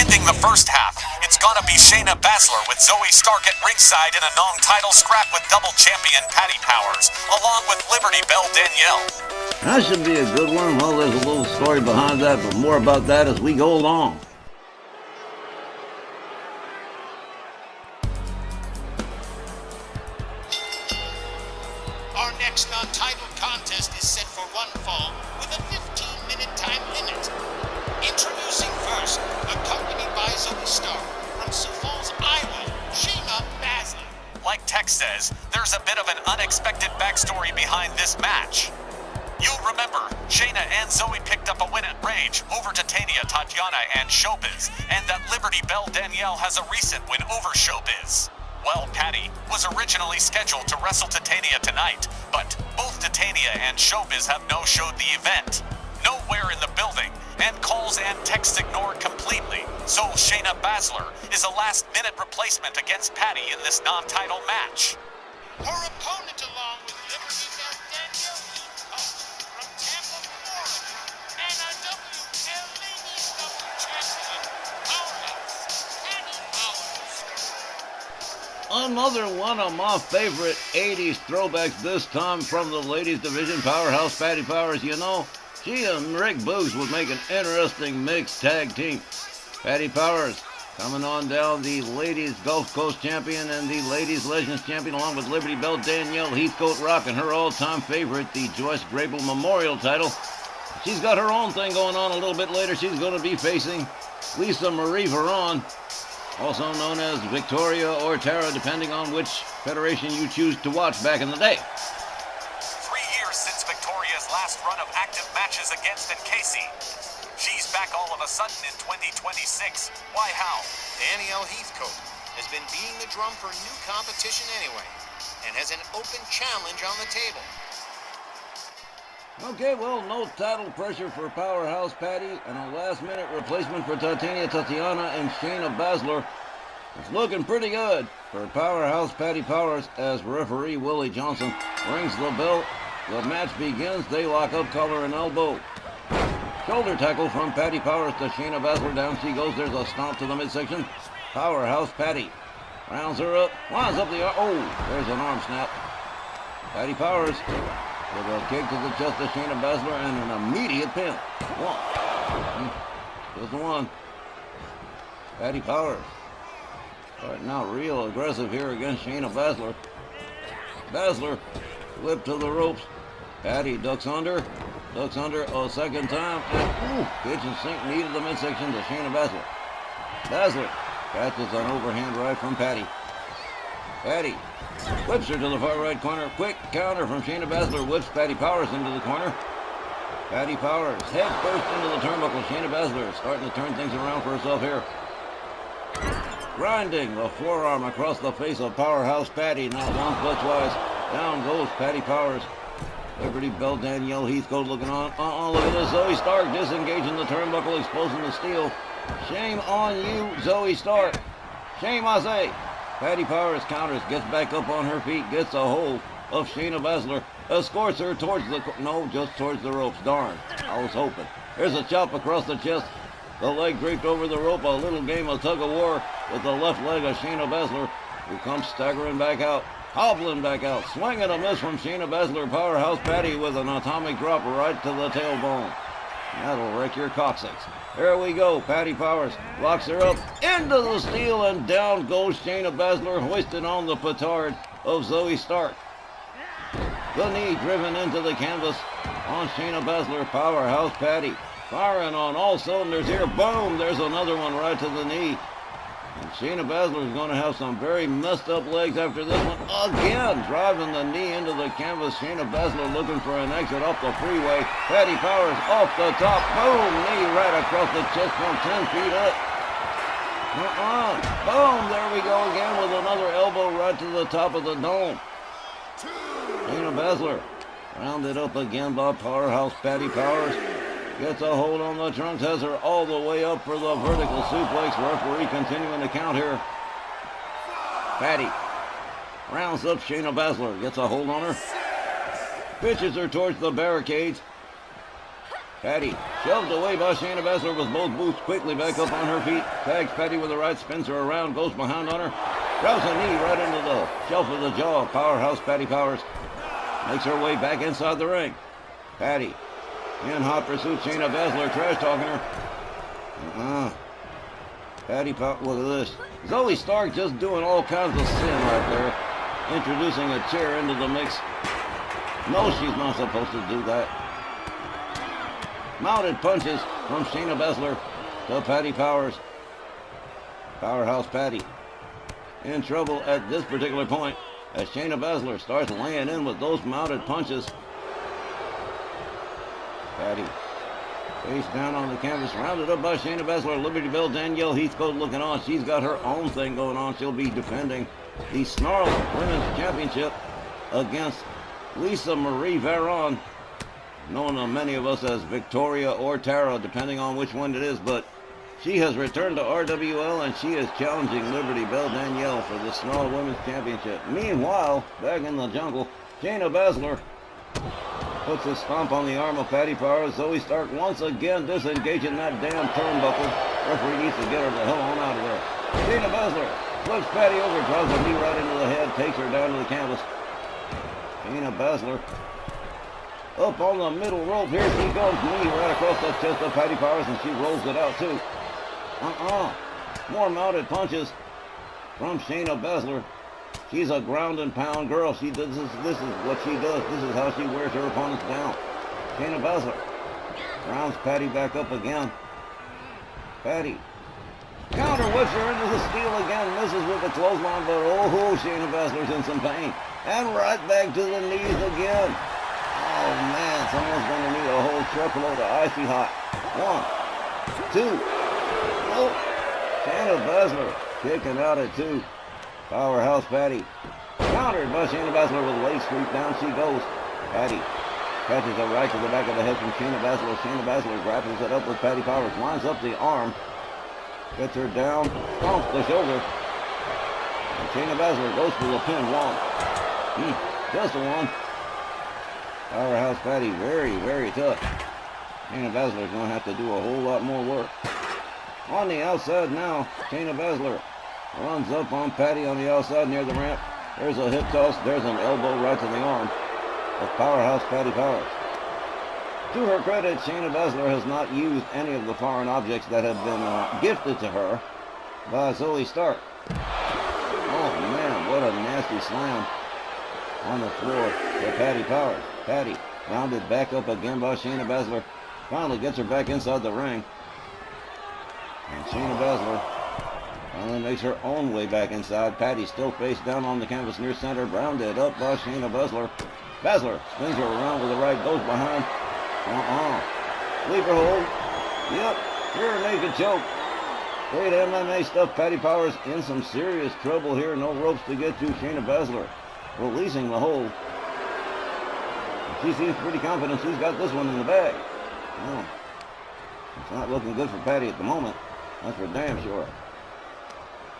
Ending the first half, it's gonna be Shayna Baszler with Zoey Stark at ringside in a non-title scrap with double champion Patti Powers, along with Liberty Bell Danielle. That should be a good one. Well, there's a little story behind that, but more about that as we go along. Our next non-title contest is set for one fall with a 15-minute time limit. Introducing first, accompanied by Zoey Stark from Sioux Falls, Iowa, Shayna Baszler. Like Tex says, there's a bit of an unexpected backstory behind this match. You'll remember, Shayna and Zoey picked up a win at Rage over Titania, Tatiana, and Showbiz, and that Liberty Bell Danielle has a recent win over Showbiz. Well, Patti was originally scheduled to wrestle Titania tonight, but both Titania and Showbiz have no-showed the event. Nowhere in the building, and calls and texts ignored completely. So Shayna Baszler is a last-minute replacement against Patti in this non-title match. Her opponent, along with Liberty Bell Danielle, from Tampa, Florida, and a WL Ladies Double Champion, Powerhouse Patti Powers. Another one of my favorite 80s throwbacks, this time from the ladies division. Powerhouse Patti Powers, you know, she and Rick Boogs would make an interesting mixed tag team. Patti Powers coming on down, the ladies Gulf Coast champion and the ladies Legends champion, along with Liberty Bell Danielle, Heathcote Rock, and her all-time favorite, the Joyce Grable Memorial title. She's got her own thing going on a little bit later. She's going to be facing Lisa Marie Varon, also known as Victoria or Tara, depending on which federation you choose to watch back in the day. 3 years since Victoria's last run of active matches against Casey. She's back all of a sudden in 2026. Why, how? Danielle Heathcote has been beating the drum for new competition anyway, and has an open challenge on the table. Okay, well, no title pressure for Powerhouse Patti, and a last-minute replacement for Tatiana and Shayna Baszler. It's looking pretty good for Powerhouse Patti Powers as referee Willie Johnson rings the bell. The match begins. They lock up collar and elbow. Shoulder tackle from Patti Powers to Shayna Baszler. Down she goes. There's a stomp to the midsection. Powerhouse Patti rounds her up, lines up the arm. Oh, there's an arm snap. Patti Powers with a kick to the chest to Shayna Baszler and an immediate pin. One. Just one. Patti Powers starting out real aggressive here against Shayna Baszler. Baszler whipped to the ropes. Patti ducks under a second time, and kitchen sink knee to the midsection to Shayna Baszler. Baszler catches an overhand right from Patti. Patti whips her to the far right corner. Quick counter from Shayna Baszler whips Patti Powers into the corner. Patti Powers head first into the turnbuckle. Shayna Baszler starting to turn things around for herself here. Grinding the forearm across the face of Powerhouse Patti. Not once but twice. Down goes Patti Powers. Liberty Bell Danielle Heathcote looking on. Look at this. Zoey Stark disengaging the turnbuckle, exposing the steel. Shame on you, Zoey Stark. Shame, I say. Patti Powers counters, gets back up on her feet, gets a hold of Shayna Baszler, escorts her towards just towards the ropes. Darn, I was hoping. There's a chop across the chest. The leg draped over the rope. A little game of tug of war with the left leg of Shayna Baszler, who comes staggering back out. Hobbling back out, swinging a miss from Shayna Baszler. Powerhouse Patti with an atomic drop right to the tailbone. That'll wreck your coccyx. There we go. Patti Powers locks her up into the steel, and down goes Shayna Baszler, hoisted on the petard of Zoey Stark. The knee driven into the canvas on Shayna Baszler. Powerhouse Patti firing on all cylinders here. Boom! There's another one right to the knee. And Shayna Baszler is going to have some very messed up legs after this one. Again, driving the knee into the canvas. Shayna Baszler looking for an exit off the freeway. Patti Powers off the top. Boom! Knee right across the chest from 10 feet up. Boom! There we go again with another elbow right to the top of the dome. Shayna Baszler rounded up again by Powerhouse Patti Powers. Gets a hold on the trunks, has her all the way up for the vertical suplex. Referee continuing to count here. Patti rounds up Shayna Baszler, gets a hold on her. Pitches her towards the barricades. Patti shoved away by Shayna Baszler with both boots, quickly back up on her feet. Tags Patti with the right, spins her around, goes behind on her. Grabs a knee right into the shelf of the jaw. Powerhouse Patti Powers makes her way back inside the ring. Patti in hot pursuit. Shayna Baszler trash talking her. Patti Powers, look at this. Zoey Stark just doing all kinds of sin right there. Introducing a chair into the mix. No, she's not supposed to do that. Mounted punches from Shayna Baszler to Patti Powers. Powerhouse Patti in trouble at this particular point as Shayna Baszler starts laying in with those mounted punches. Patti face down on the canvas, rounded up by Shayna Baszler. Liberty Bell, Danielle Heathcote looking on. She's got her own thing going on. She'll be defending the Snarl Women's Championship against Lisa Marie Varon, known to many of us as Victoria or Tara, depending on which one it is, but she has returned to RWL and she is challenging Liberty Bell Danielle for the Snarl Women's Championship. Meanwhile, back in the jungle, Shayna Baszler puts a stomp on the arm of Patti Powers. Zoey Stark once again disengaging that damn turnbuckle. Referee needs to get her the hell on out of there. Shayna Baszler flips Patti over, drives a knee right into the head, takes her down to the canvas. Shayna Baszler up on the middle rope. Here she goes. Knee right across the chest of Patti Powers, and she rolls it out too. More mounted punches from Shayna Baszler. She's a ground and pound girl. She does this is what she does. This is how she wears her opponents down. Shayna Baszler rounds Patti back up again. Patti counter whips her into the steel again. Misses with the clothesline, but oh, Shayna Baszler's in some pain. And right back to the knees again. Oh man, someone's going to need a whole truckload of icy hot. 1, 2. Oh, Shayna Baszler kicking out at 2. Powerhouse Patti countered by Shayna Baszler with a leg sweep. Down she goes. Patti catches a right to the back of the head from Shayna Baszler. Shayna Baszler grapples it up with Patti Powers. Lines up the arm. Gets her down. Stomps the shoulder. And Shayna Baszler goes for the pin. 1. Just a 1. Powerhouse Patti, very, very tough. Shayna Baszler's going to have to do a whole lot more work. On the outside now, Shayna Baszler runs up on Patti on the outside near the ramp. There's a hip toss. There's an elbow right to the arm of Powerhouse Patti Powers. To her credit, Shayna Baszler has not used any of the foreign objects that have been gifted to her by Zoey Stark. Oh man, what a nasty slam on the floor for Patti Powers. Patti rounded back up again by Shayna Baszler. Finally gets her back inside the ring. And Shayna Baszler finally makes her own way back inside. Patti still face down on the canvas near center. Rounded up by Shayna Baszler. Baszler spins her around with the right. Goes behind. Sleeper hold. Yep. Rear naked choke. Great MMA stuff. Patti Powers in some serious trouble here. No ropes to get to. Shayna Baszler releasing the hold. She seems pretty confident she's got this one in the bag. Oh, it's not looking good for Patti at the moment. That's for damn sure.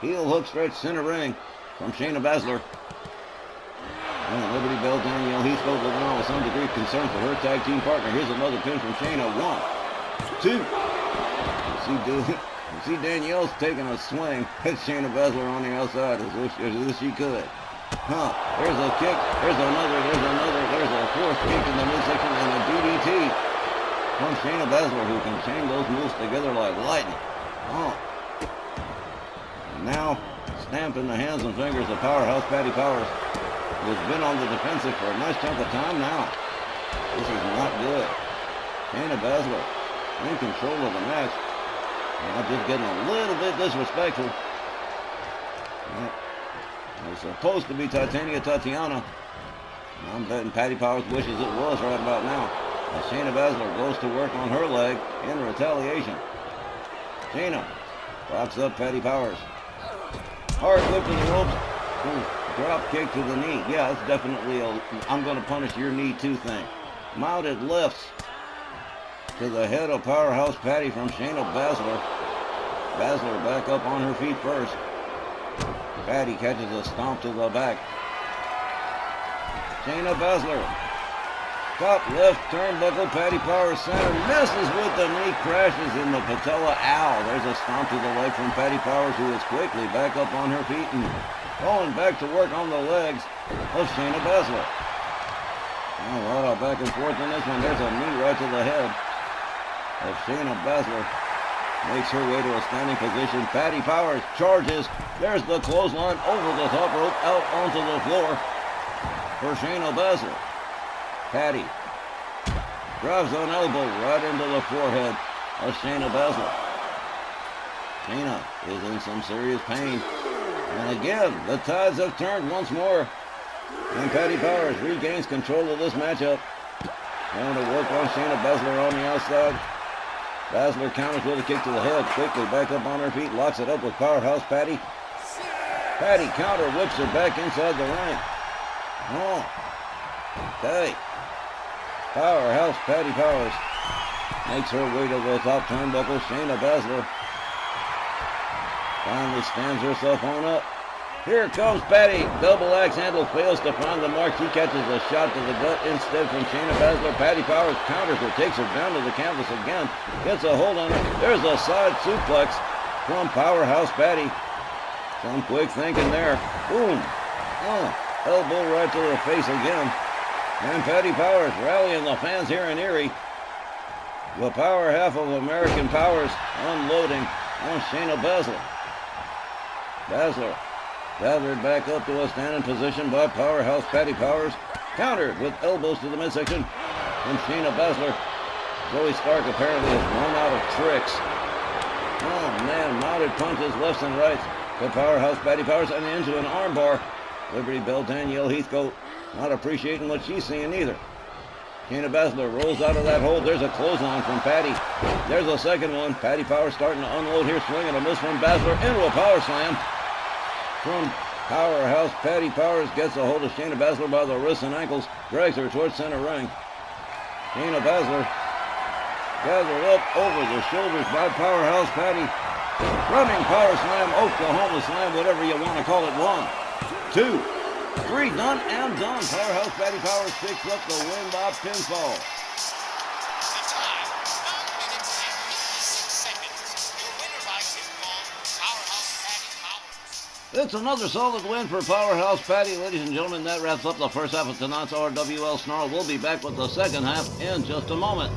Heel hook stretch center ring from Shayna Baszler. And Liberty Bell Danielle Heathcote looking on with some degree of concern for her tag team partner. Here's another pin from Shayna. 1, 2. You see Danielle's taking a swing at Shayna Baszler on the outside as if she could. There's a kick. There's another. There's a fourth kick in the midsection and a DDT from Shayna Baszler, who can chain those moves together like lightning. And now, stamped in the hands and fingers of Powerhouse Patti Powers, who's been on the defensive for a nice chunk of time now. This is not good. Shayna Baszler in control of the match. Now just getting a little bit disrespectful. It was supposed to be Tatiana. I'm betting Patti Powers wishes it was right about now. As Shayna Baszler goes to work on her leg in retaliation. Shayna locks up Patti Powers. Hard whip to the ropes. Drop kick to the knee. Yeah, that's definitely a I'm going to punish your knee too thing. Mounted lifts to the head of Powerhouse Patti from Shayna Baszler. Baszler back up on her feet first. Patti catches a stomp to the back. Shayna Baszler Top left turnbuckle, Patti Powers center, misses with the knee, crashes in the patella. Ow, there's a stomp to the leg from Patti Powers, who is quickly back up on her feet and going back to work on the legs of Shayna Baszler. Oh, a lot of back and forth in this one. There's a knee right to the head of Shayna Baszler. Makes her way to a standing position. Patti Powers charges. There's the clothesline over the top rope, out onto the floor for Shayna Baszler. Patti drives an elbow right into the forehead of Shayna Baszler. Shayna is in some serious pain. And again, the tides have turned once more. And Patti Powers regains control of this matchup. Going to work on Shayna Baszler on the outside. Baszler counters with a kick to the head. Quickly back up on her feet. Locks it up with Powerhouse Patti. Patti counter whips her back inside the ring. Oh. Okay. Powerhouse Patti Powers makes her way to the top turnbuckle. Shayna Baszler finally stands herself on up. Here comes Patti. Double axe handle fails to find the mark. She catches a shot to the gut instead from Shayna Baszler. Patti Powers counters her, takes her down to the canvas again. Gets a hold on her. There's a side suplex from Powerhouse Patti. Some quick thinking there. Boom. Elbow right to the face again. And Patti Powers rallying the fans here in Erie. The power half of American Powers unloading on Shayna Baszler. Baszler gathered back up to a standing position by Powerhouse Patti Powers. Countered with elbows to the midsection from Shayna Baszler. Zoey Stark apparently has run out of tricks. Oh man, mounted punches left and right to Powerhouse Patti Powers and into an armbar. Liberty Bell Danielle Heathcote not appreciating what she's seeing either. Shayna Baszler rolls out of that hold. There's a clothesline from Patti. There's a second one. Patti Powers starting to unload here, swinging a miss from Baszler into a power slam from Powerhouse. Patti Powers gets a hold of Shayna Baszler by the wrists and ankles, drags her towards center ring. Shayna Baszler gathered up over the shoulders by Powerhouse Patti. Running power slam, Oklahoma slam, whatever you want to call it. 1, 2, 3, done and done. Powerhouse Patti Powers picks up the win by pinfall. The time, 9 minutes and 56 seconds. Your winner by pinfall, Powerhouse Patti Powers. It's another solid win for Powerhouse Patti. Ladies and gentlemen, that wraps up the first half of tonight's RWL Snarl. We'll be back with the second half in just a moment.